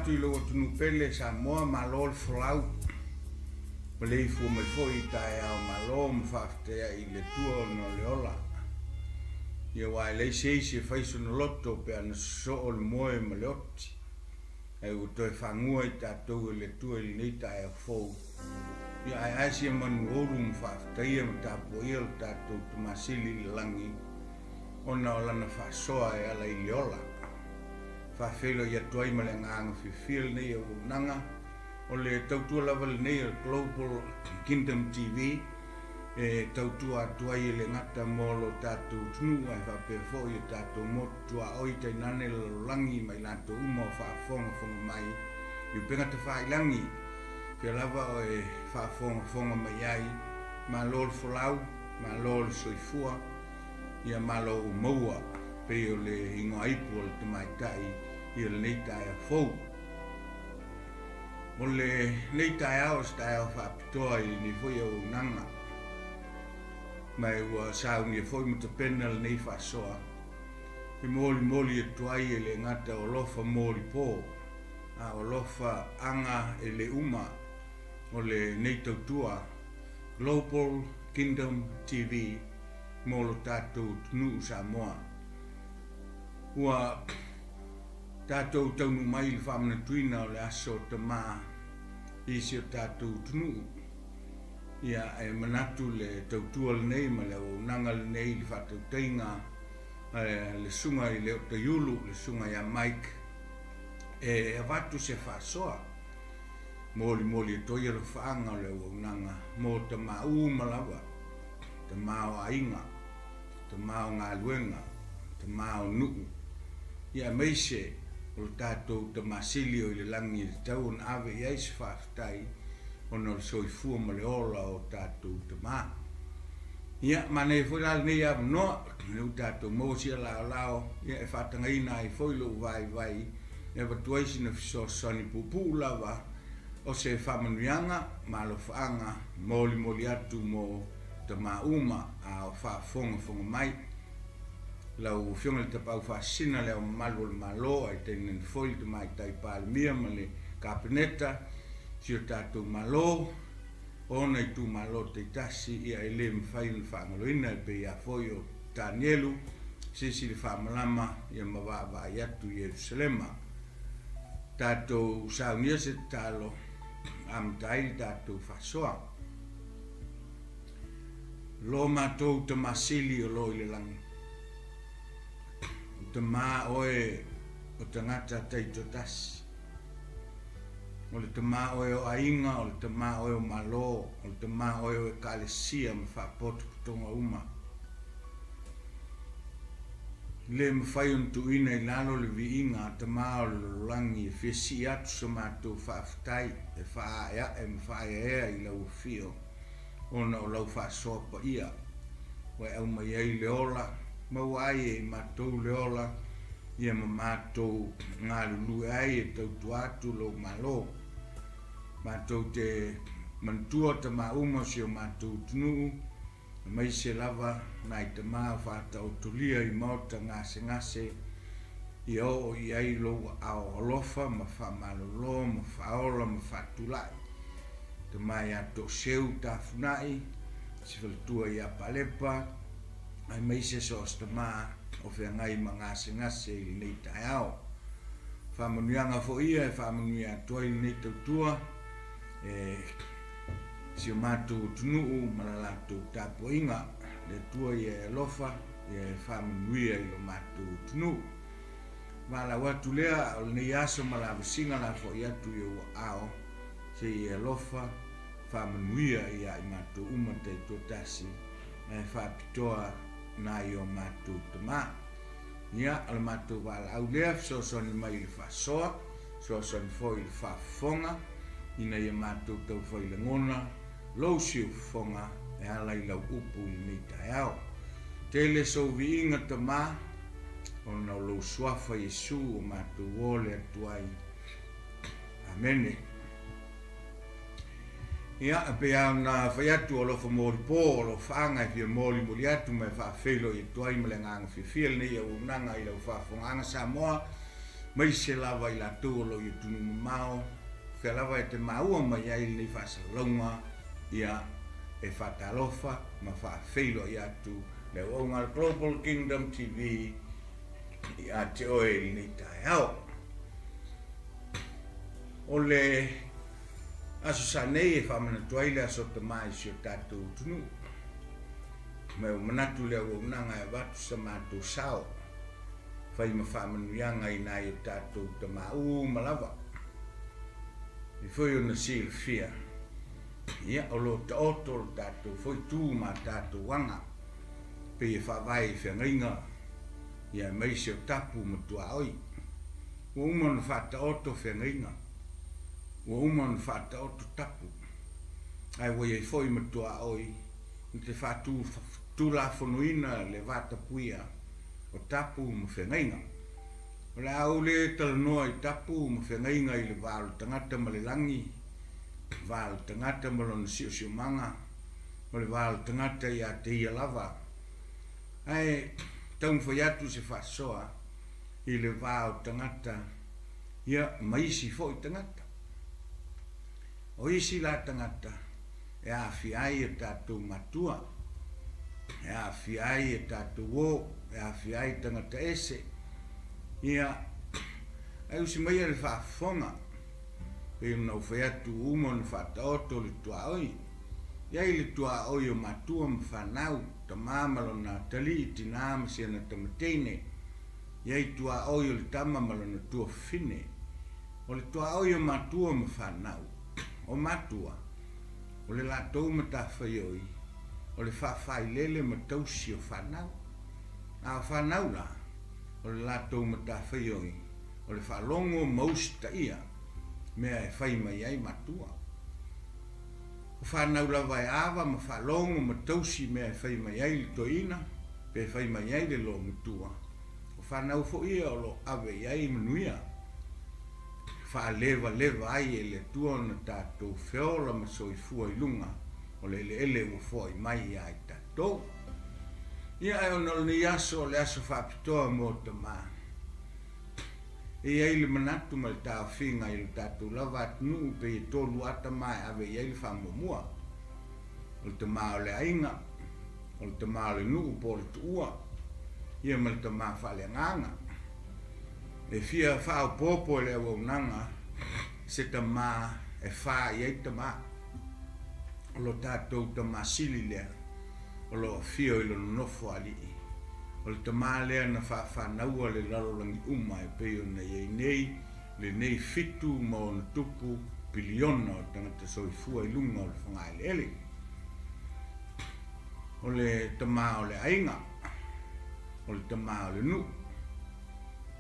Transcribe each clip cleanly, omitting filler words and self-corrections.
atu I lo tunu pele Samoa malo flau. Malei fu mai foi tai au malo mfaftea I le tua no le ola. Ia wai lei se faiso no loto pe ana so o le moe ma le oti. E u toi whangua I tātou le tua I nei tai au fou. Ia ai asia manu oru mfaftea ma tāpo ia le tātou tumasili le langi. Ona o lana whasoa e ala I le ola. Whawhelo ia tuai ma le nganga whiwhil nei au nanga. O le tautua lava le nei Global Kingdom TV. E tautua tuai le ngata molo tātou tunu ai whapefo I tātou motua oi tai nane langi mai lanto umo whafonga mai. I penga te whailangi. Pia lava o e whafonga mai ai. Ma lol folau, ma lol soifua. Ia malo umaua. Pe o le ingo aipu o le te mai tai. Ia le nei tai a fou. O le nei tai au stai au whapitoa I ni foi au nanga. Mai ua saungi e foi muta pena le nei whasoa. E moli e tuai e le ngata o lofa moli pō. A o lofa anga e le uma o le nei tautua. Global Kingdom TV molo tātou tunu Samoa. Ua tātou taunu mai le whamana tuina o le aso tamā isi o tātou tunu. Ia e manatu le tautua le nei ma le o nanga le nei le whatau teinga le sunga I le o te yulu, le sunga ia Mike. E watu se whasoa. Moli e toia le whaanga o le o nanga. Mo te mau malawa, te mau ainga, te mau ngā luenga, te mau nuu. Ia meise o tātou te masili o I le langi le tau on ave I eis whaftai o no le soifua ma le ola o tātou te mā. Ia mane foi la nei ave noa, le tātou mōsia lao, ia e whatangaina I foi lo vai, e watuaisi na fisosani pupu lava, o se whamanuianga, ma lo whaanga, moli atu mo te mauma a o whafonga mai. Lau whionga le tapau whasina leo malu le malo ai teinen foi te mai tai palemia ma le kapeneta si o tātou malo ona I tu malo te tasi ia I le mwhai le whaangaloina e pe ia foi o Danielu sisi le whaamalama ia mawaa iatu Jerusalema. Tātou saunia se talo amtai tātou whasoa. Lo mātou te masili o lo I le langi. Te mā oe o te ngata teito tasi. O le te mā oe o ainga, o le te mā oe o malo, o le te mā oe o e kalesia ma whapotu kutonga uma. Le mwhai untu ina I lalo le vi inga, te mā o le langi e whisi atu sa mātou whaafutai, e whaaya e mwhai ea I lau fio, ona o lau whaasopa ia, wai au mai ei le ola, mau ai e mātou le ola, ia ma mātou ngā lulu ai e tautu atu lo malo. Mātou te mantua te mauma si o mātou tunu, mai se lava nai te maa whata o tulia I mauta ngase, I o I ai lo ao alofa, ma whamalolo, ma whaola, ma whatulai. Te mai ato seu tafunai, si whaltua I a palepa, ai mai se sos te maa o whea ngai ma ngase I nei tai ao. Whamanuianga fo ia e whamanuia toa I nei tautua, si o mātou tunuu malalatou tāpo inga, le tua I e alofa, I e whamanuia I lo mātou tunuu. Mala watu lea o nei aso malawasinga la fo ia tu I o ao, se I e alofa, whamanuia I a I mātou umatei tōtasi, e whapitoa na I o mātou te mā. Ia, ala mātou wala au lea, so soni mai I le whasoa, so soni foi I le whafonga, ina I mātou tau whai le ngona, lau siu whafonga, e ala I lau upu I nei tai au. Tele so vi inga te mā, o na lau suafa Jesu o mātou wole atuai. Amene. Ia, pe au na whai atu o lofa mori pō, o lo whaanga I fia mori atu mai wha whelo I tuai ma le nganga whiwhia nei au nanga I lau whafonganga Samoa, mai se lava I lātou lo I tunu mamao, whea lava te maua mai ai ni whasalonga ia e whatalofa ma whawheilo I atu le waunga Global Kingdom TV I a te oe ni tae au. O le aso sa nei e whamana tuaile aso te mai si o tātou tunu. Me o manatu lea o unanga e watu sa mātou sao. Whai ma whamanuianga I nai o tātou te mau malawa. I whoi o na sil fia. Ia o lo te oto o tātou whoi tū ma tātou wanga. Pe e whawai whengainga. Ia meisi o tapu ma tua oi. O umana whata oto whengainga. O umana whata oto tapu. Ai wai e whoi ma tua oi. Te whatu tūla whanuina le wata puia. O tapu ma whengainga. O le au le talanoa I tapu ma whengainga I le wālo tangata ma le langi. Wālo tangata ma lona sio manga. O le wālo tangata I a te ia lava. Ai taun whai atu se whasoa I le wālo tangata ia maisi fo I tangata. O isi la tangata e a whiai e tātou matua. E a whiai e tātou o. E a whiai tangata ese. Ia, ai usi mai le whaafonga. Pe unau whai atu umon whataoto le tua oi. Ia I le tua oi o matua ma whanau. Ta māmalo na tali I tina ma siana tamatene. Ia I tua oi o le tamamalo na tua fine. O le tua oi o matua ma whanau. O matua. O le lātou ma tawhai oi. O le whawhai lele ma tausi o whanau. A whanau la. O le lātou ma tawhai oi. O le whalongo mausta ia. Mea e whai mai ai matua. O whanau la vai awa ma whalongo ma tausi mea e whai mai ai li toina. Pe whai mai ai le lo matua. O whanau fo ia o lo awe ai manuia. Wha leva ai e le tua na tātou whiola ma soifua I lunga. O le ele ua fwoi mai ai tātou. Ia ai ona ni aso le aso whapitoa mo te mā. E ai le manatu ma le tāo whinga I le tātou lava atunu pe I tolu ata mai ave I ai le whamomua. O le te mā o le ainga. O le te mā o le nuu po le tuua. Ia ma le te mā whale nganga. E fia whao popo le awa unanga. Se te mā e wha I ai te mā. O lo tātou te mā sili lea. O lo fio I lo nofo ali. O le te mā lea na whanaua le lalolangi uma e peo na iei nei. Le nei fitu ma o na tupu piliona o tangata soifua I lunga o le whangai le ele. O le te mā o le ainga. O le te mā o le nu.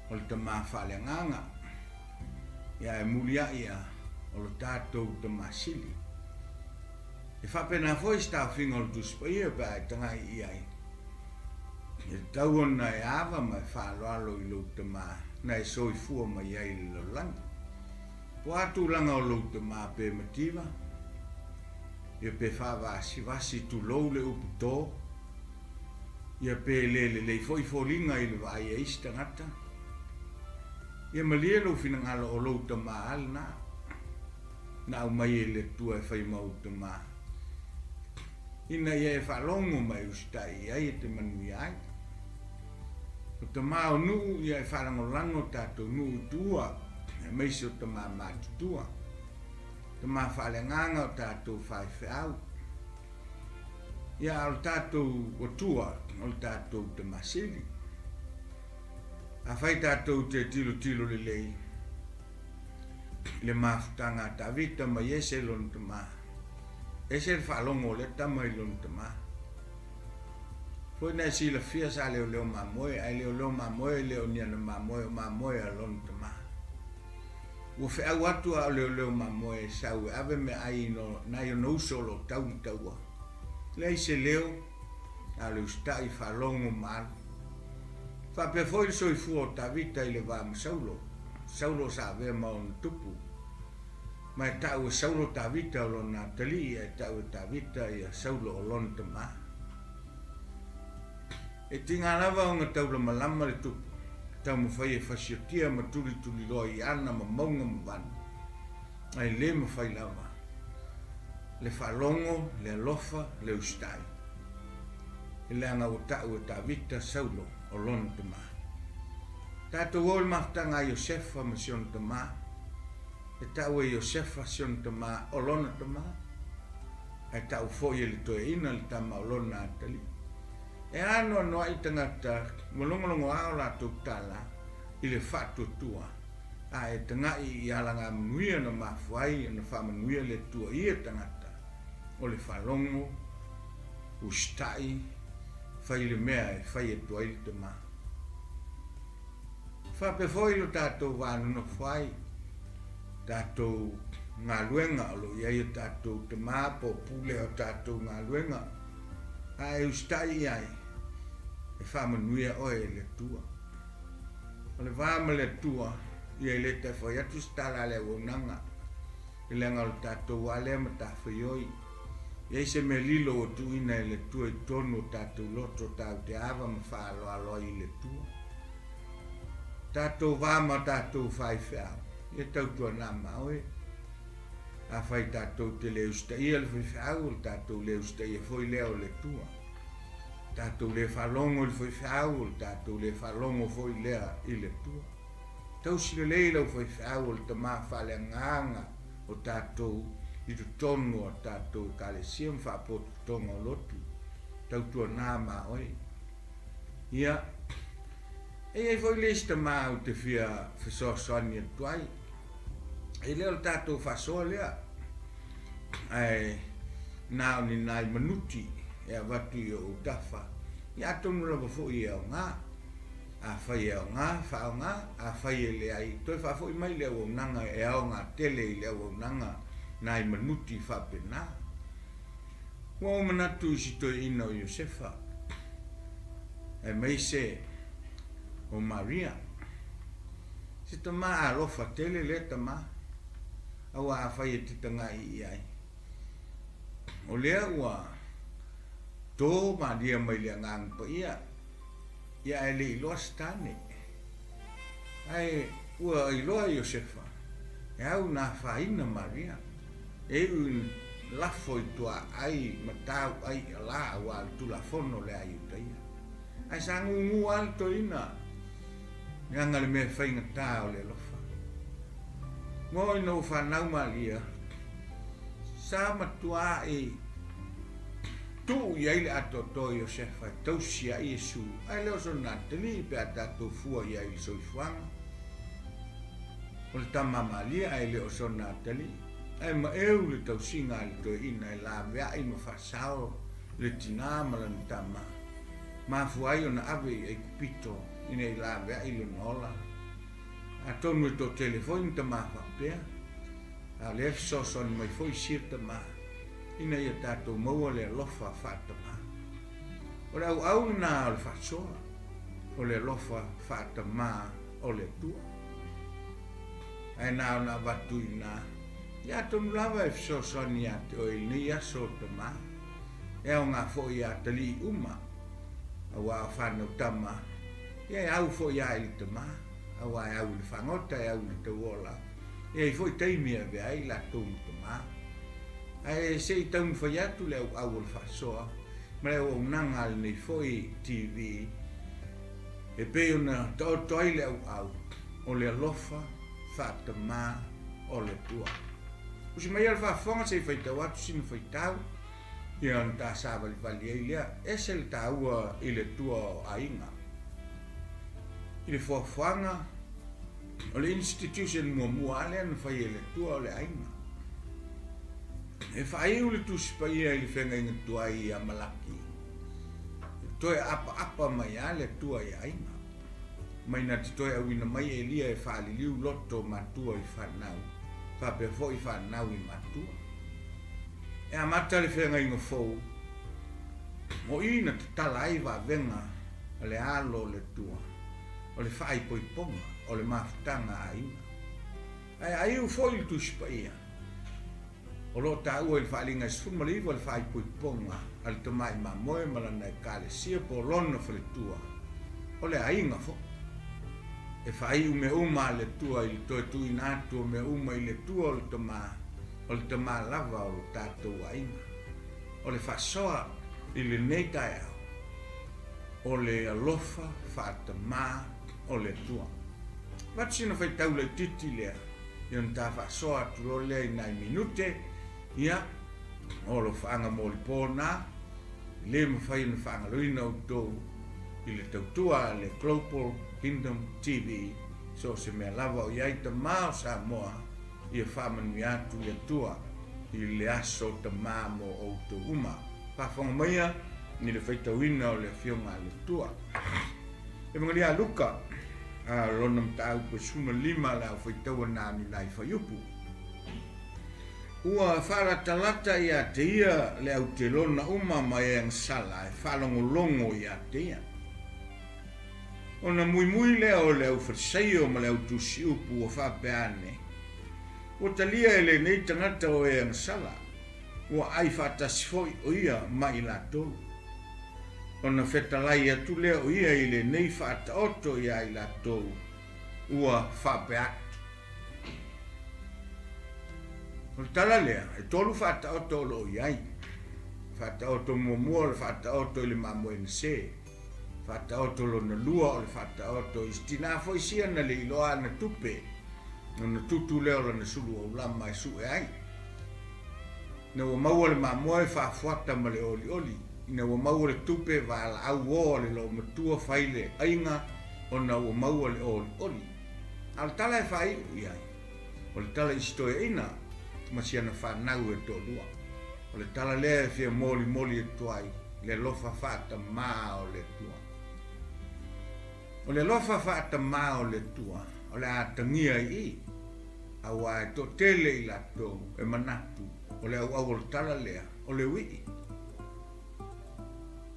O le te mā whale nganga. Ia e mulia ia o lo tātou te mā sili. E whapena foi stau whinga o le tuspa ia pa e tangai iai. E tauona e awa mai whaloalo I lo te mā. Na e soifua mai iai le lolangi. Po atu langa o lo te mā pe mativa. Ia pe whawasi tu lou le upu tō. Ia pe le foi folinga I le vai e istangata. Ia malia lo fina ngalo o lo te mā alna. Na au mai e le tua e whai mau te mā. Ina ia e whalongo mai ustai ai e te manui ai. O te mā o nuu ia e whalango lango tātou nuu tua. E meisi o te mā mātutua. Te mā whalenganga o tātou whai whiau. Ia o tātou o tua, o tātou te masili. A whai tātou te tilo le lei. Le mafutanga ta vita ma yese lon te mā. Ese le whalongo le tama I lon te mā. Foi na si la fia sa leo mamoe, ai leo mamoe, leo niana mamoe a lon te mā. Ua whea watu a leo mamoe sau ave me ai no na yo no solo taua. Le se leo a leo stai whalongo malu. Fa pe foi soifua ta vita I le va saulo. Saulo sa ve ma on tupu. Ma tau saulo ta vita o na tali e tau ta vita ia saulo o lon te mā. E tinga lava o nga tau la malama le tupu. tau mo fai e fasiotia ma tuli loi ana ma maunga ma vana. Ai le ma fai lava. Le whalongo, le alofa, le ustai. E le anga o tau e ta vita saulo o lona te maa. Tātou ol maftanga Iosefa ma sion te maa. E tau e Iosefa sion te maa o lona te maa. E tau foi e le toe ina le tama o lona atali. E ano noa i tangata molongolongo ao la tau tala i le whatu tua. A e tangai i alanga manuia na mafuai na whamanuia le tua i e tangata. O le whalongo, ustai, whai le mea e whai e tua i te maa. Whape foi lo tātou wānu na whai. Tātou ngā luenga o lo iai e tātou te maa po pule o tātou ngā luenga. A e ustai ai. E whamanuia oe le tua. O le wāma le tua. Ia le te whai atu stala le wonanga. I le ngā o tātou wale ma tā whaioi. Ia se me lilo o tu ina le tua i tonu o tātou loto tāu te awa ma whaalo aloa i le tua. Tātou wāma tātou whai whiau. Ia tau tua nā maoe. A whai tātou te le usta ia le whai whiau. Tātou le usta ia whoi leo le tua. Tātou le whalongo le whai whiau. Tātou le whalongo whoi lea i le tua. Tau sile leila o whai whiau le ta maa whale nganga o tātou i tu tonu o tātou kale siam whapotu tonga o lotu. Tau tua nā maoe. Ia. E ai foi lista maa o te fia whesoasani atuai. E leo le tātou whasoa lea. Ai nao ni nai manuti e a watu i o utafa. Ia tonu rava fo i ao ngā. A whai ao ngā, whao ngā, a whai e le ai. Toi whafo i mai leo o nanga e ao ngā tele i leo o nanga. Nai manuti whapena. Wau manatu isi toi ina o Iosefa. E mai se o Maria. Se ta maa alofa tele le ta maa. Awa a whai e titanga i ai. O lea ua tō Maria mai lea ngang pa ia. Ia e le iloa stane. Ai ua iloa Iosefa. E au nā whaina Maria. E un lafo i tua ai matau ai ala wa tula fono le ai utaia. Ai sangu ngu alto ina. Nganga le me whainga tau le lofa. Ngoi no whanau malia. Sa matua e tu iai le ato to Iosefa tausia Iesu. Ai leo so natali pe atato fua iai le soifuanga. O le tama malia ai leo so natali. Ai ma eu le tausinga le to ina e la vea i ma whasao le tina ma la tama. Ma fuai o na ave e kupito ina i la vea i le nola. A tonu e to telefoni ta ma whapea. A le so ni mai foi sir ta ma. Ina ia tātou maua le alofa FAATAMＡʻ. O le au na o le whasoa. O le alofa FAATAMAʻ o le tua. Ai nā o na watu i nā. Ia tonu lava e fisosoni a te o ili aso te maa. E au ngā fo i a tali uma. Au a whanau tama. Ia e au fo i a ili te maa. Au a au li whangota e au li te wola. Ia i fo i teimia vea i la tonu te maa. Ai se i taunu whai atu le au le whasoa. Ma le au nanga le nei fo i TV. E peo na toi le au. O le alofa FAATAMAʻ o le tua. Usi mai al whafonga se whai tau atu sinu whai tau. Ia an tā sāwali wali ei lea. Ese le tāua i le tua o ainga. I le whafonga. O le institution mua alea na whai e le tua o le ainga. E whai u le tusipa ia i le whenga inga tua i a malaki. Toi apa mai a le tua i ainga. Mai na te toi au ina mai e lia e whaaliliu loto matua i whanau. Whape fo i whanau i matua. E a mata le whenga inga fau. Mo ina te tala ai wa venga a le alo le tua. O le whai poiponga, o le mafutanga a ina. Ai ai u fo i tusipa ia. O lo ta ua il whaalinga sfuma liwa le whai poiponga. Al te mai ma moe malana e kale sia po lona whale tua. O le ainga fo. e whai ume uma le tua i le toi tui nātua me uma i le tua o le tamā lava o le tātou ainga. O le whasoa i le nei tai au. O le alofa whātamā o le tua. Watsina whai tau le titi lea. Ion tā whasoa turo lea i nai minute. Ia, o lo whaanga mōli pōna. Le mawhai na whaanga loina o tōu. I le tautua le Global Kingdom TV. So se mea lava o iai ta mao sa moa. Ia whamanu atu le tua. I le aso ta maa mo o tō uma. Whawhanga maia. Ni le whaitawina o le whionga le tua. E mga lia luka. Rona mtau pe suma lima la whaitawa nani nai whaiupu. Ua whara talata ia te ia le au te lona uma mai ang sala e whalongolongo ia te ia. Ona mui leo le au whasaio ma le au tusi upu o whapeane. O talia ele nei tangata o e ang sala. Ua ai whatasifoi o ia mai la tolu. Ona whetalai atu lea o ia i le nei whaataoto ia i la tolu. Ua whapeake. O tala lea, e tolu whaataoto lo iai. Whaataoto mua le whaataoto i le mamoe se. Whaataoto lo na lua o le whaataoto i stina foi sia na le iloa na tupe. Na tutu leo la na sulu o lama e su e ai. Na ua maua le mamoe whaafuata ma le oli. Ina ua maua le tupe wa ala au o le lo matua whaile ainga o na ua maua le oli. Al tala e whai iai. O le tala istoe ina. Masiana whanau e tō lua. O le tala lea e whia moli e tuai. Le lofa FAATAMΑ o le tua. O le lofa FAATAMΑ o le tua. O le atangia i. Awa e tō tele i la tō e manatu. O le au le tala lea. O le wii.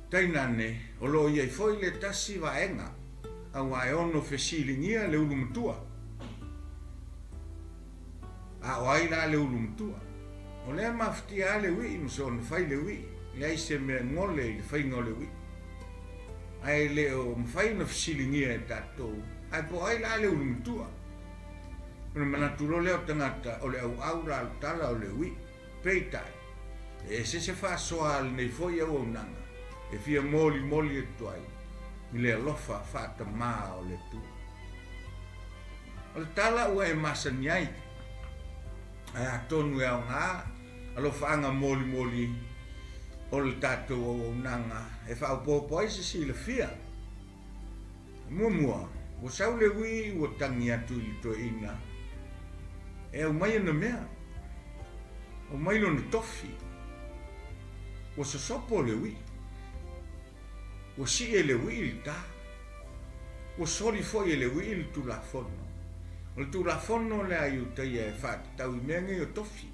Tainane, o lo iai foi le tasi vaenga. Awa e ono fesilingia le ulumutua. A oai la le ulumutua. O lea maftia le wii mso na fai le wii. Lea se me ngole le fai ngole wii. Ai le o mfai na fesilingia e tatou. Ai po ai la le ulumutua. Ona manaturo leo tangata o le au la tala o le wii. Peitai. E se whasoa le nei foi au nanga. E fia moli e tuai. I le alofa FAATAMΑ o le tu. O le tala ua e masaniai. Ai atonu e au ngā. Alofa anga moli. O le tātou o nanga. E whaupōpo ai se si le fia. Mua. O sau le wi ua tangi atu i to ina. E au mai ana mea. O mai lo na tofi. O sosopo le wi. O si e le wii ta. O sori foi e le wii tu la fono. O tu la fono le aiuta e fat tau i menge o tofi.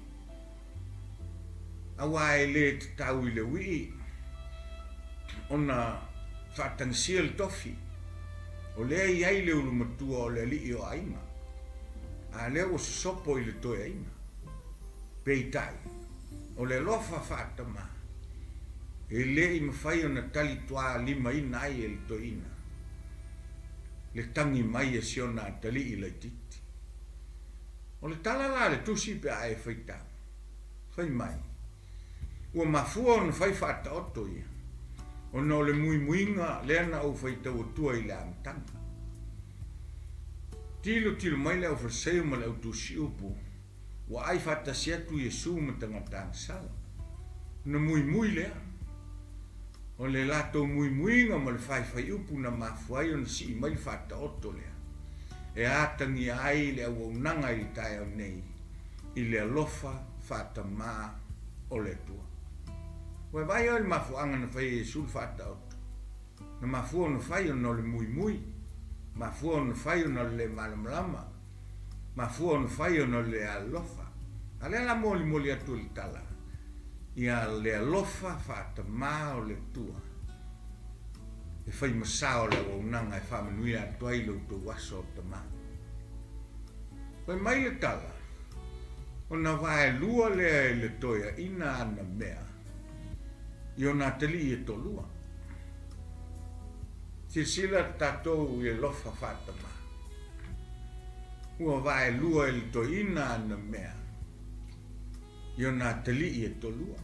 Awa e le tau i le wii. Ona whatansia le tofi. O le iai le ulumatua o le li o aima. A le o sopo i le toe aima. Peitai. O le lofa FAATAMΑ. E le i mawhai o na tali toa lima ina ai e le to ina. Le tangi mai e siona tali i le titi. O le tala la le tusi pe ae whaitau. Whai mai. Ua mafua o na whai whaataoto ia. O na o le muinga leana au whaitau o tua i le amatanga. Tilo mai le au whaseo ma le au tusi upu. Ua ai whaatasiatu Iesu ma tangata sala. Na mui lea. O le lato muinga ma le whai upu na mafuai o na si mai le whaataoto lea. E atangi ai le au nanga i tae o nei. I le alofa FAATAMΑ o le tua. Ua vai o le mafuanga na whai Iesu le whaataoto. Na mafua o na whai o na le mui. Mafua o na whai o na le malamalama. Mafua o na whai o na le alofa. A le la moli atu le tala. Ia le alofa FAATAMΑ o le tua. E whai masao le o nanga e whamanuia atu ai LOTO waso o tamā. Wai mai le tala. O na wae lua lea e le toia ina ana mea. I o na tali e to lua. Sila tatou i lofa FAATAMΑ. ua vae lua i to ina na mea. Io na tali e to lua.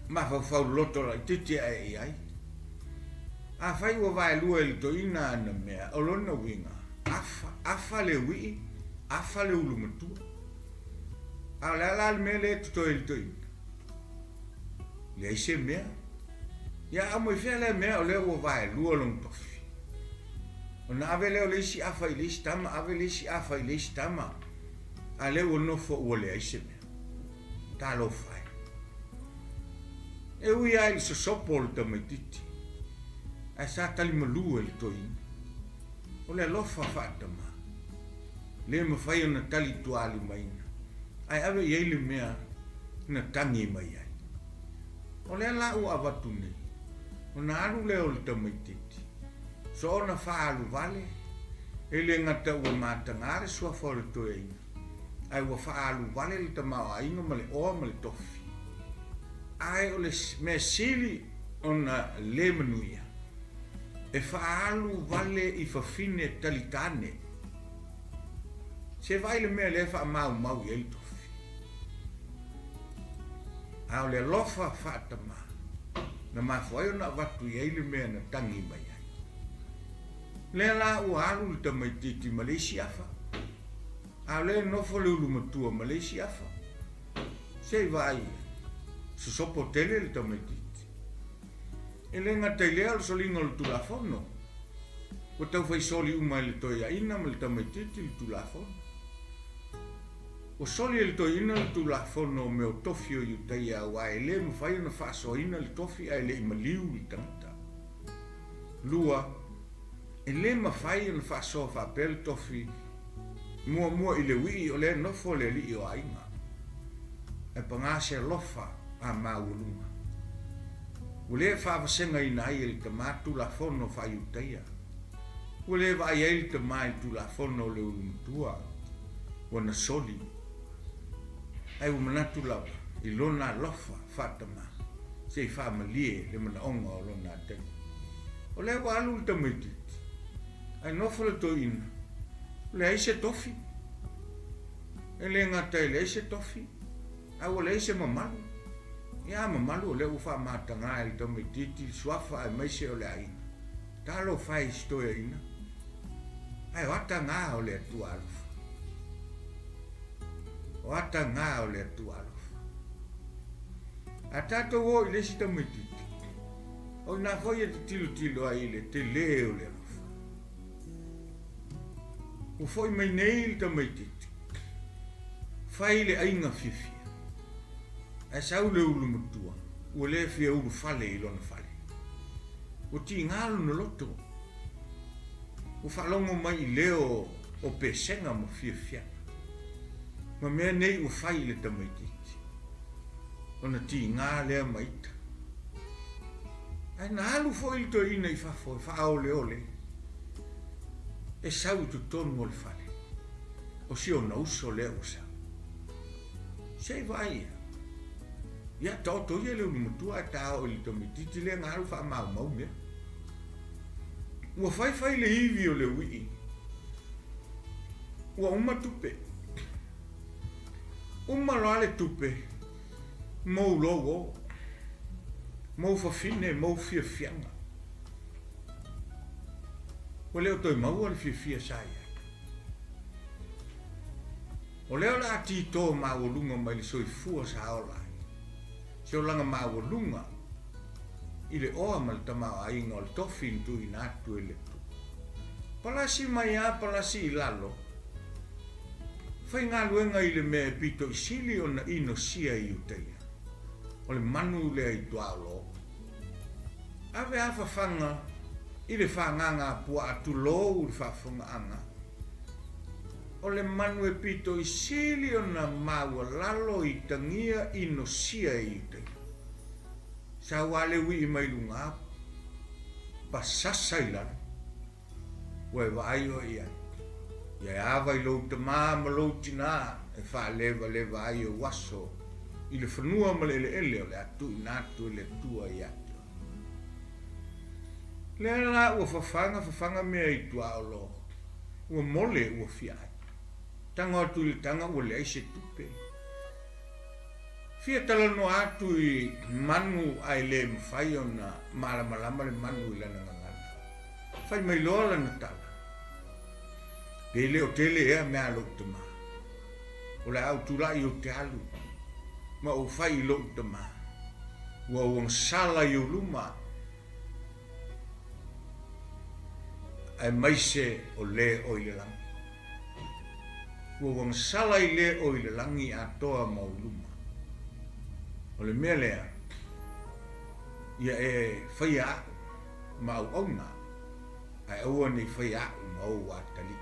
Ma fau loto la titi ai ai. A fai ua vae lua i to ina na mea. Olona winga. Afa le wii. Afa le ulu matua. A la mea le to i to ina. Le ise mea. Ia amo i fea le mea o le ua vae lua long tofi. Ona ave leo le isi afa i le isi tama, ave le isi afa i le isi tama. A leo o nofo ua le aise mea. Ta lo fai. E ui ai so sopo le tamaititi. Ai sa tali malua le toina. O le alofa FAATAMＡ. Le mawhai o na tali tuali maina. Ai ave iei le mea na tangi mai ai. O le la ua avatu nei. O na alu leo le tamaititi. So ona whaalu vale, e le ngata ua mātangare sua whore toe ina. Ai ua whaalu vale le tamau a inga ma le oa ma le tofi. Ai o le mea sili ona le manuia. E whaalu vale i whawhine talikane. Se vai le mea le wha mau mau i el tofi. Ai o le lofa FAATAMAA. Na mawhai ona watu i eile mea na tangi mai. Le la ua alu le tamaititi ma le isi afa. A le nofo le ulu matua ma le isi afa. Sei vai. Se sopo tele le tamaititi. E le ngatai lea le solinga le tulafono. O tau fai soli uma le toia ina ma le tamaititi le tulafono. O soli le toia ina le tulafono me o tofi o iutaia wa e le mawhai na whaaso ina le tofi a le imaliu le tangata. Lua. E le mawhai na whaaso whaapel tofi mua i le wii o le nofo le li o ainga. E pangase lofa a maulunga. O le whaawasenga ina ai e le tamatu la fono whaiutaia. O le vai e le tamai tu la fono le ulumutua. O na soli. Ai o manatu lawa i lona lofa FAATAMAA. Se whaamalie le mana onga o lona te. O le wa alu le tamaititi. Ai nofo le toina. Le aise tofi. E le ngata le aise tofi. Ai o le aise mamalu. Ia mamalu o le ufa matanga e le tamaititi suafa e maise o le aina. Talo fai stoia ina. Ai wata ngā o le atua alofa. Wata ngā o le atua alofa. A tato o i le si tamaititi. O na foi e tilo ai le te leo le alofa. O foi mai nei le tamaititi. Fai le ainga fifia. E sau le ulu matua. Ua le fia ulu fale i lona fale. O ti ngalo na loto. O falongo mai i leo o pesenga mo fia. Ma mea nei o fai le tamaititi. O na ti ngā lea maita. Ai na alu foi le toina i fafo. Fa ole ole. E sau tu tonu o le fale. O si o na uso le usa. Sei vai. Ia toto ia le umutua ta o le tamaititi le ngaru fa mau mea. Ua fai le iwi o le wii. Ua uma tupe. Uma loa le tupe. Mou logo. Mou fafine, mou fianga. O leo toi mau le fia saia. O leo la tito maulunga mai le soifua sa ola. Se o langa maulunga i le oa ma le tamau ainga o le tofi intu i natu e le tu. Palasi mai a palasi i lalo. Fai ngā luenga i le mea pito i sili o na ino sia i uteia. O le manu le ai tualo. Ave afa fanga i le whanganga pua atu lou le whafunga anga. O le manu e pito i sili o na maua lalo i tangia ino sia i uteia. Sa wale wi i mai lunga pasasa i lalo. Ue vai o ia. Ia ava i 𝚘𝚘𝚙𝚢𝚛 ma lo tina e fa leva ai o waso. I le whanua ma le ele o le atu i natu le tua i atu. Le la ua fafanga mea i tua o lo. ua mole ua fiai. Tanga atu i tanga ua le aise tupe. Fia talano atu i manu ai le mwhai o na malamalama le manu i lana ngangana. Whai mai loa lana tala. Pe leo tele ea mea lo tama. O le au turai o te alu. Ma o whai lo tama. Ua uang sala i o luma. Ai maise o le o i le langi. Ua uang sala i le o i le langi a toa ma o luma. O le mea lea. Ia e whai a ma au au na. Ai aua ni whai a ma au a tali.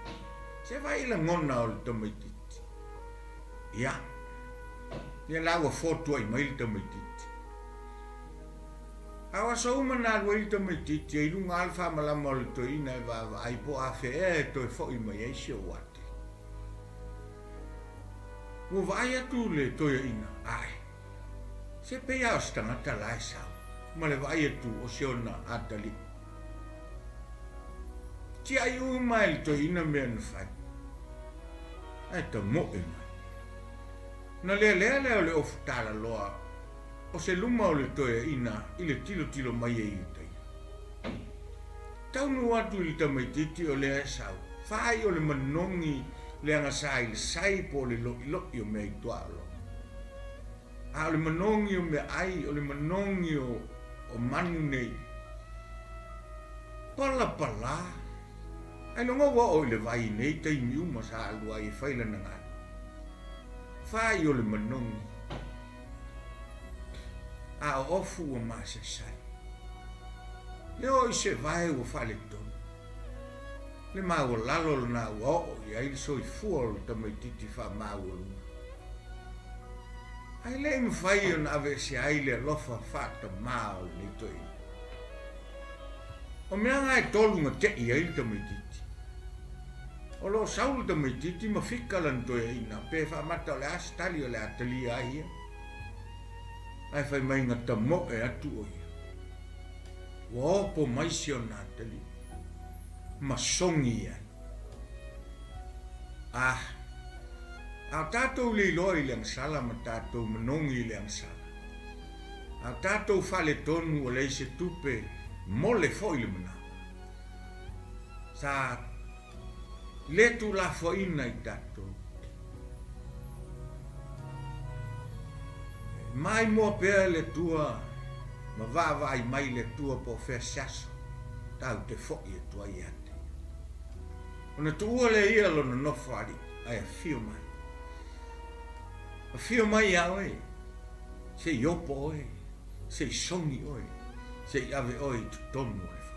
Se vai la ngona o le tamaititi. Ia. Ia lawa fotu ai mai le tamaititi. Awa sa uma na alwa i tamaititi. Ai lunga alfa malama o le toina e va ai po a fe e to e fo i mai eisi o wate. Ua vai atu le toia ina. Ai. Se pea o stangata lai sao. Ma le vai atu o siona atali. Ti ai uma il to ina mea na fai. Ai ta mo e mai. Na lea o le ofutala loa. O se luma o le toia ina i le tilo mai e iutai. Taunu atu i le tamaititi o le sao. Fai o le manongi le anga sai le sai po le lo i o mea i tualo. A o le manongi o mea ai o le manongi o manu nei. Pala. Ai longa wa o le vai nei te miu ma sa alua i whaila na ngā. Whai o le manongi. A o ofu o masa sai. Leo i se vai o whale tonu. Le maa o lalo na ua o i aile so i fua o tamaititi wha maa o luna. Ai le im whai o na ave se aile lofa FAATAMΑ o le toi. O mea ngai tolunga te i aile tamaititi. O lo saulu tamaititi ma fika lan toia ina. Pe whamata o le astali o le atali ahia. Ai whai mai ngata mo e atu o ia. Wa opo maisi o na atali. Ma songi ai. Au tātou le loa i leang sala ma tātou manongi i leang sala. Au tātou whale tonu o leise tupe mole fo i le mana. Sa le tu la fo ina i tātou. Mai mua pēr le tua, ma vāvai mai le tua po whea siaso. Tau te fo i e tua i ate. Ona tu ua le ia lona nofari, ai a fio mai. A fio mai au e, se i opo oe, se i songi oe, se i ave oe tu tonu o le whai.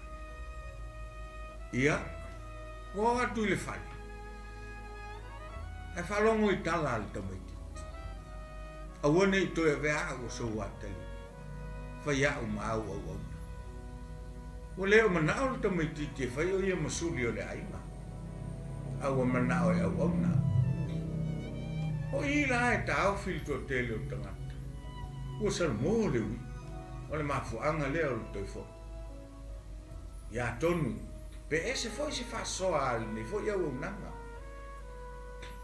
Ia, o atu i le whai. Ai whalongo i tala al tamaititi. A wane i toi a vea o so watali. Whai au ma au. O leo manao le tamaititi e whai o ia masuli o le aima. Au a manao e au na. O i la e ta au filto o tele o tangata. Ua salmo le ui. O le mafuanga leo le toi fo. Ia tonu. Pe ese foi se fa soa al ne foi au nanga.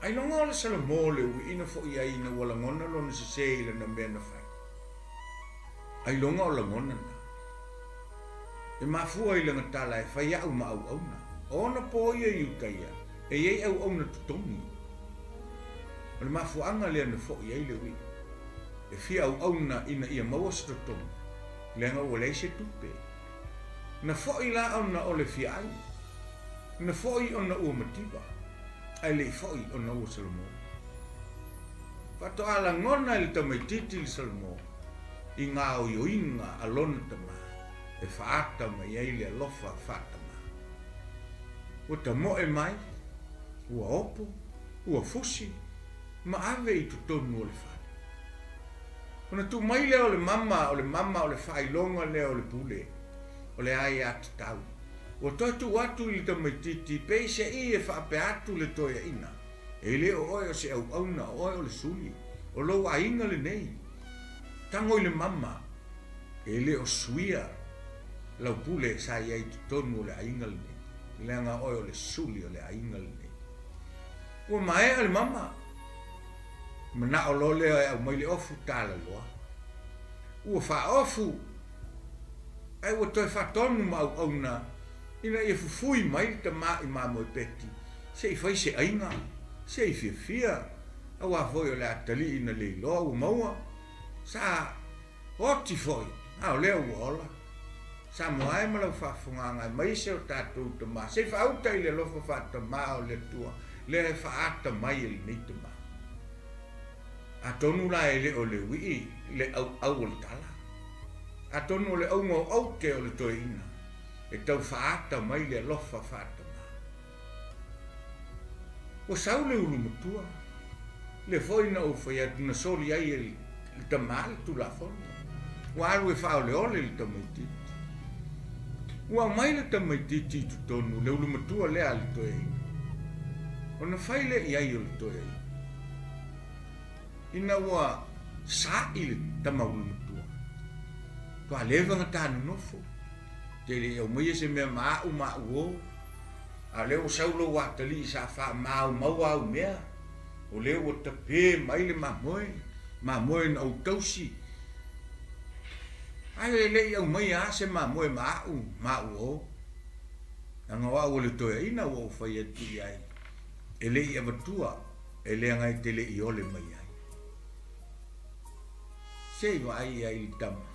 Ai longa le salmo le ui ina foi ai na wala ngona lo na se le na mena fai. Ai longa o la ngona na. E mafua i langa tala e fai au ma au na. Ona po ia i utaia. E iei au na tutongi. O le mafuanga lea na fo i ai le ui. E fia au na ina ia maua tutongi. Lenga o leise tupe. Na fo i la au na o le fia ai. Na fo i ona ua matiba. Ai le fo i ona ua salmo. Fato ala ngona ili tamaititi ili salmo. I ngā o ioinga alona tama. E FAATAMＡ i ai le alofa FAATAMAA. Ua tamo e mai. Ua opo. Ua fusi. Ma ave i tutonu o le whai. Ona tu mai leo le mama o le whailonga leo o le pule. O le ai atu tau. O toi tu atu i le tamaititi pe se i e whaape atu le toia ina. E leo oe o se au auna oe o le suli. O lo a inga le nei. Tango i le mama. E leo suia. Lau pule sa i ai tutonu o le a inga le nei. le anga oi o le suli o le ainga le nei. Ua mae ale mama. Mana o lo le au mai le ofu tala loa. Ua wha ofu. Ai ua toi whatonu ma au na. Ina ia fufui mai ta mai ma mo peti. Se i fai se ainga. Se i fia. Awa foi o le atali ina le loa ua maua. Sa oti foi. Au lea ua ola. Sa moai ma lau whawhunganga mai se o tātou ta ma. Se whauta i le lofa whata ma o le tua. Le whaata mai e ni ta ma. A tonu la e le o le wii le au o le tala. A tonu le au ngau au te o le toi ina. E tau whaata mai le lofa whata ma. O sau le ulu matua. Le foi na o whai atu na sori ai e le tamale tu la fona. Wa alu e whao le ole le tamaititi. Ua mai le tamaititi tu tonu le ulu matua le ali toi ina. O na whai le iai o le toi ina. Ina ua sa i le tamaulu matua. Tua lewa ngatanu nofo. Te le au mai se mea maa uo. A leo saulo watali sa wha mau au mea. O leo o tape mai le mamoe na au tausi. Ai le au mai a se mamoe mau o. Anga wau le toia ina wau whai atu iai. E le i avatua. E le angai te le i ole mai ai. Sei wa ai ai tama.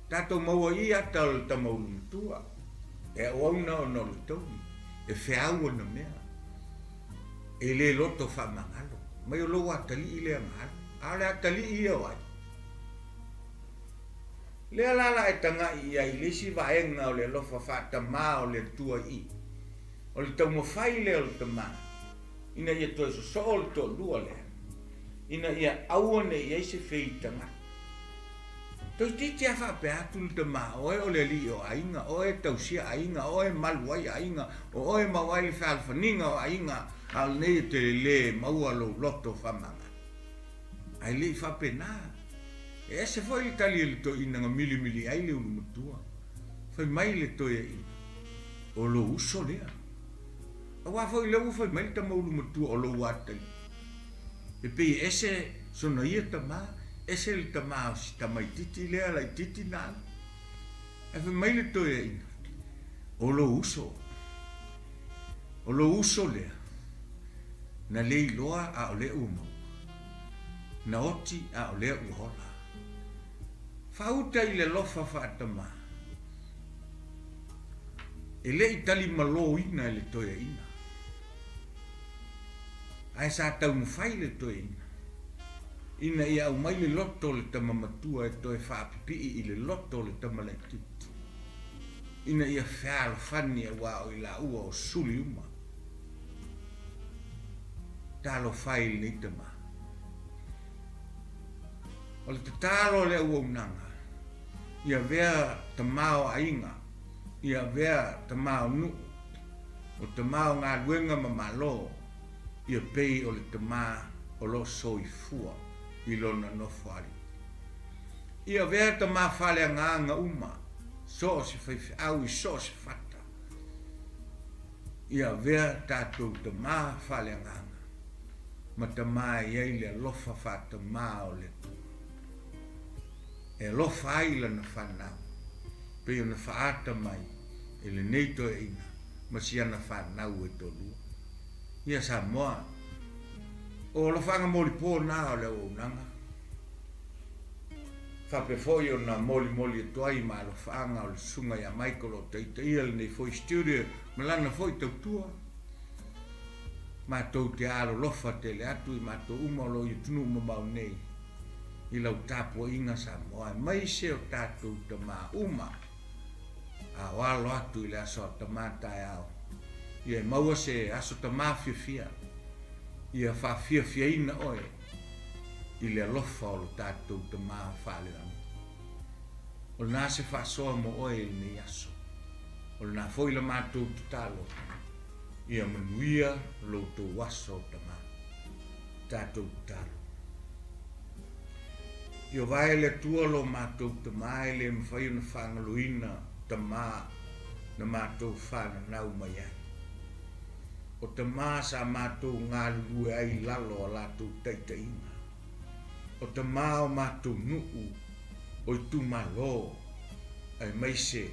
Tato maua i ata o le tama ulumatua. E oauna o no le tauni. E whiau na mea. E le loto whamangalo. Mai o lo atali i le angalo. A le atali i o ai. Le alala e tanga i ai. Le si vaenga o le lofa FAATAMΑ o le tua i. O le tau mawhai le o le tama. Ina ia toi so o le to lua le. Ina ia awane i eise feitanga. Toi titi a whape atu le tama. Oe o le li o ainga. Oe tausia ainga. Oe maluai ainga. Oe mawai le whalfaninga o ainga. Al nei te le maua lo loto whamanga. Ai le whape nā. E se foi le tali le to ina nga mili ai le ulu matua. Fai mai le to e ina. O lo uso lea. Awa foi le ufai mai le tama ulu matua o lo watali. E pei ese sona ia tama. Ese le tama o si tamai titi lea lai titi nā. E fai mai le to e ina. O lo uso. O lo uso lea. Na lei loa a o le umau. Na oti a o le uhola. Fauta i le lofa FAATAMΑ. E le itali malo ina le toia ina. Ai sa tau mawhai le toia ina. Ina ia au mai le loto le tamamatua e toe whaapipi i le loto le tamalaititi. Ina ia whialo whani e wao i la ua o suli uma. Talo whai le tama. O le tatalo le ua unanga. Ia vea tamao ainga. Ia vea tamao nu. O tamao ngā luenga mamalo. Ia pei o le tama o lo soifua. I lona nofo ali. Ia vea tama whale nganga uma. So se whaifi au i so se fata. Ia vea tātou tama whale nganga. Ma tama iei le lofa FAATAMΑ o le tu. E lofa ai lana whanau. Pei o na FAATAMAI. E le neito e ina. Ma si ana whanau e tolua. Ia sa moa. O lo whanga moli pō nā o le o unanga. Whape foi o na moli e toai ma lo whanga o le sunga ia Michael o teita ia le nei foi studio. Malana foi tau tua. Ma tau te alo lofa te le atu i ma tau uma lo i tunu mamau nei. I lau tāpua inga sa moa. Mai se o tātou tama uma. A walo atu i le aso tama tai au. Ia maua se aso tama fia. Ia whawhia ina oe. I le alofa o lo tātou tama whaleanga. O nā se whasoa mo oe i ni aso. O nā foila mātou tutalo. Ia manuia LOTO waso tama. Tātou tutalo. Ia vai le tua lo mātou tama e le mwhai na whangaluina tama na mātou whananau mai ai. O te māsa mātou ngā lue ai lalo a lātou teitainga. O te māo mātou nuu o i tu malo ai maise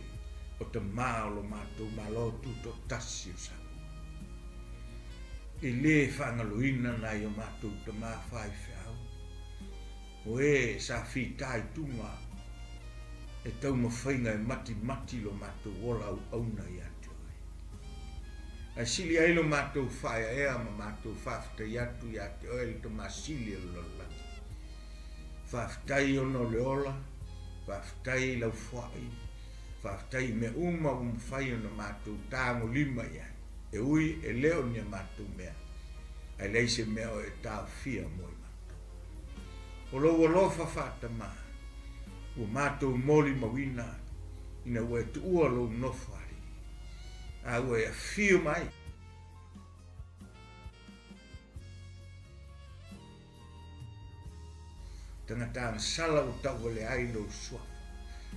o te māo lo mātou malo tu to tasi o sa. I le whangaloina nai o mātou te mā whai whiau. O sa whitai tunga e tau mawhainga e mati lo mātou ola au auna i atu. A sili ai lo mātou whaia ea ma mātou whawhitai atu i ate oe to mā sili lo laki. Whawhitai ono le ola, whawhitai lau whai, whawhitai me uma whai ono mātou tāngo lima ia. E ui e leo ni a mātou mea. Ai leise mea o e tāo fia moi mātou. O lo lofa FAATAMＡʻ, o mātou moli mawina, ina ue tu ua lo nofari. A ue a fio mai. Tangata ang sala o tau le ai lo suafa.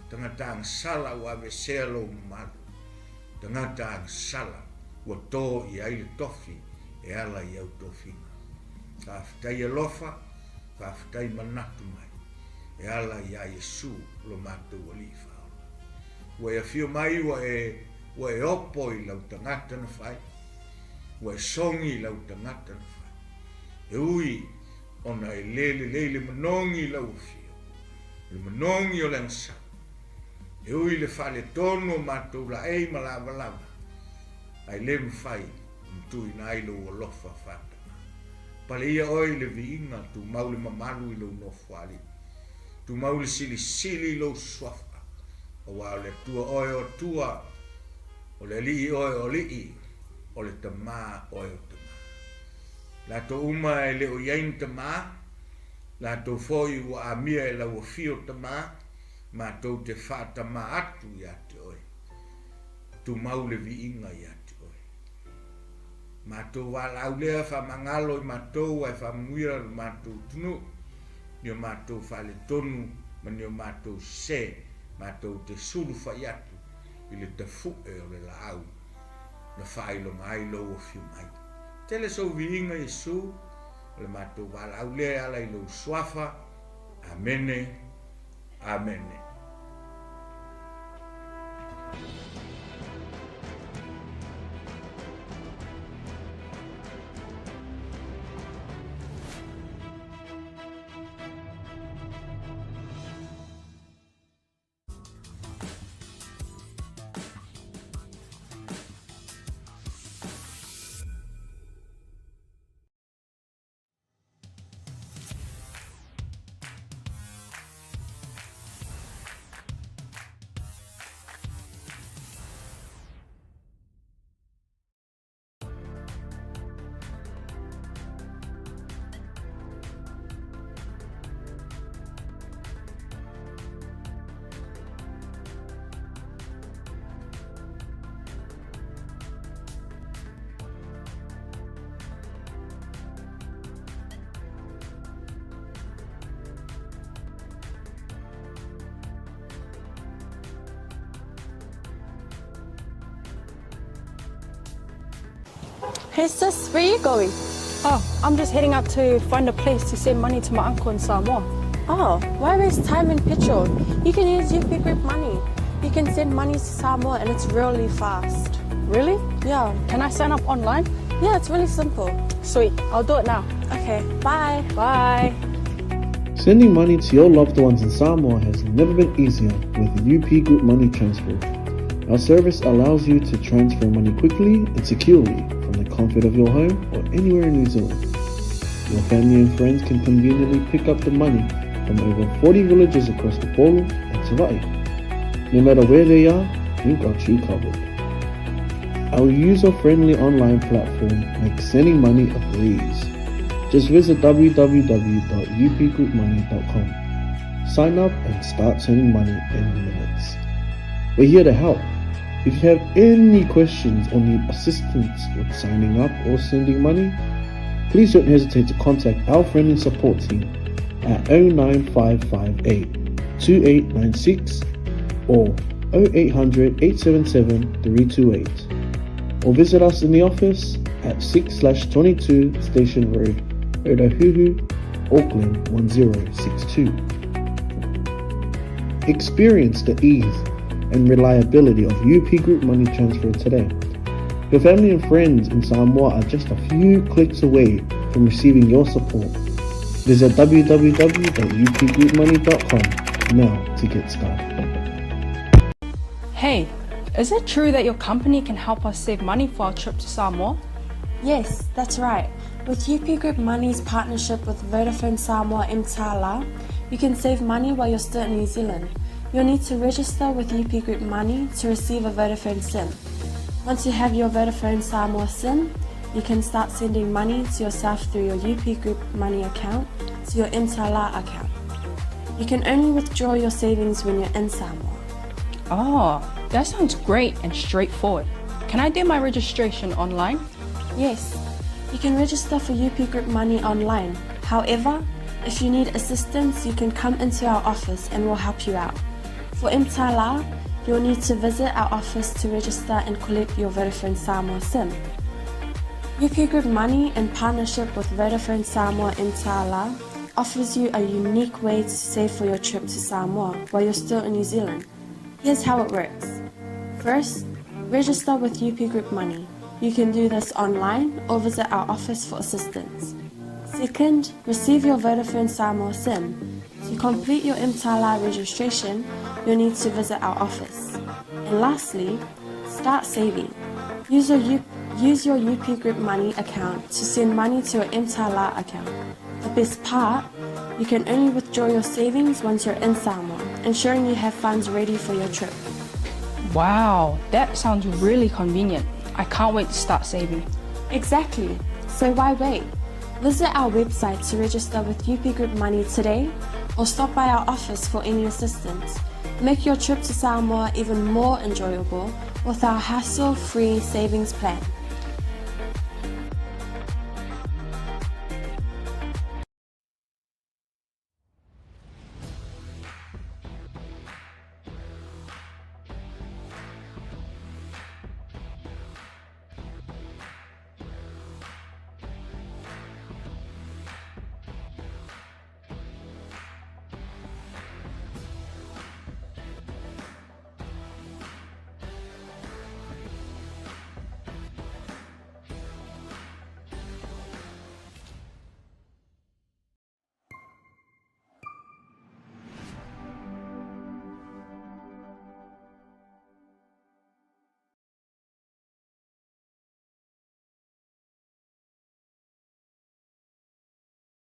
Tangata ang sala o ave sea lo malu. Tangata ang sala o tō i ai le tofi e ala i au tofinga. Whawhitai e lofa, whawhitai manatu mai. E ala i a Yesu lo mātou olifa. Ue a fio mai wa e opo i lau tangata na whai, wa e songi i lau tangata na whai. E ui, ona e lele manongi i lau fio, le manongi o langsa. E ui le whale tono mātou la ei malava, ai le mwhai, mtui na ilo o lofa FAATAMAʻ. Pale ia oi le viinga, tu maule mamalu i lau nofwali, tu maule sili lau swafa, o wao le tua oi o tua, o le li oe o li o le tamā oe o tamā. La to uma e le o iain tamā, la to foi ua a mia e lau o fio tamā, ma to te FAATAMAʻ atu i ate oe. Tu maule vi inga i ate oe. Ma to wala au lea wha mangalo i ma to e wha mwira ma to tunu, ni o ma to whale tonu, ma ni o ma to se, ma to te suru whai atu. I le tafu e o le lau na whailo mai lo o fiu mai. Tele so viinga Yesu, le mātou wala au lea ala i lo swafa, amene, amene. Hey sis, where are you going? Oh, I'm just heading out to find a place to send money to my uncle in Samoa. Oh, why waste time and petrol? You can use UP Group Money. You can send money to Samoa and it's really fast. Really? Yeah. Can I sign up online? Yeah, it's really simple. Sweet, I'll do it now. Okay, bye. Bye. Sending money to your loved ones in Samoa has never been easier with UP Group Money Transfer. Our service allows you to transfer money quickly and securely from the comfort of your home or anywhere in New Zealand. Your family and friends can conveniently pick up the money from over 40 villages across the Polo and ʻTawaʻi. No matter where they are, we've got you covered. Our user-friendly online platform makes sending money a breeze. Just visit www.upgroupmoney.com. Sign up and start sending money in minutes. We're here to help. If you have any questions or need assistance with signing up or sending money, please don't hesitate to contact our friendly support team at 09558 2896 or 0800 877 328 or visit us in the office at 6/22 Station Road, Ōtahuhu, Auckland 1062. Experience the ease and reliability of UP Group Money Transfer today. Your family and friends in Samoa are just a few clicks away from receiving your support. Visit www.upgroupmoney.com now to get started. Hey, is it true that your company can help us save money for our trip to Samoa? Yes, that's right. With UP Group Money's partnership with Vodafone Samoa 𝚘𝚘𝚢, you can save money while you're still in New Zealand. You'll need to register with UP Group Money to receive a Vodafone SIM. Once you have your Vodafone Samoa SIM, you can start sending money to yourself through your UP Group Money account to your 𝚘𝚘𝚢 account. You can only withdraw your savings when you're in Samoa. Oh, that sounds great and straightforward. Can I do my registration online? Yes, you can register for UP Group Money online. However, if you need assistance, you can come into our office and we'll help you out. For 𝚘𝚘𝚢, you'll need to visit our office to register and collect your Vodafone Samoa SIM. UP Group Money, in partnership with Vodafone Samoa 𝚘𝚘𝚢, offers you a unique way to save for your trip to Samoa while you're still in New Zealand. Here's how it works. First, register with UP Group Money. You can do this online or visit our office for assistance. Second, receive your Vodafone Samoa SIM. To complete your 𝚘𝚘𝚢 registration, you'll need to visit our office. And lastly, start saving. Use your UP Group Money account to send money to your 𝚘𝚘𝚢 account. The best part, you can only withdraw your savings once you're in Samoa, ensuring you have funds ready for your trip. Wow, that sounds really convenient. I can't wait to start saving. Exactly. So why wait? Visit our website to register with UP Group Money today or stop by our office for any assistance. Make your trip to Samoa even more enjoyable with our hassle-free savings plan.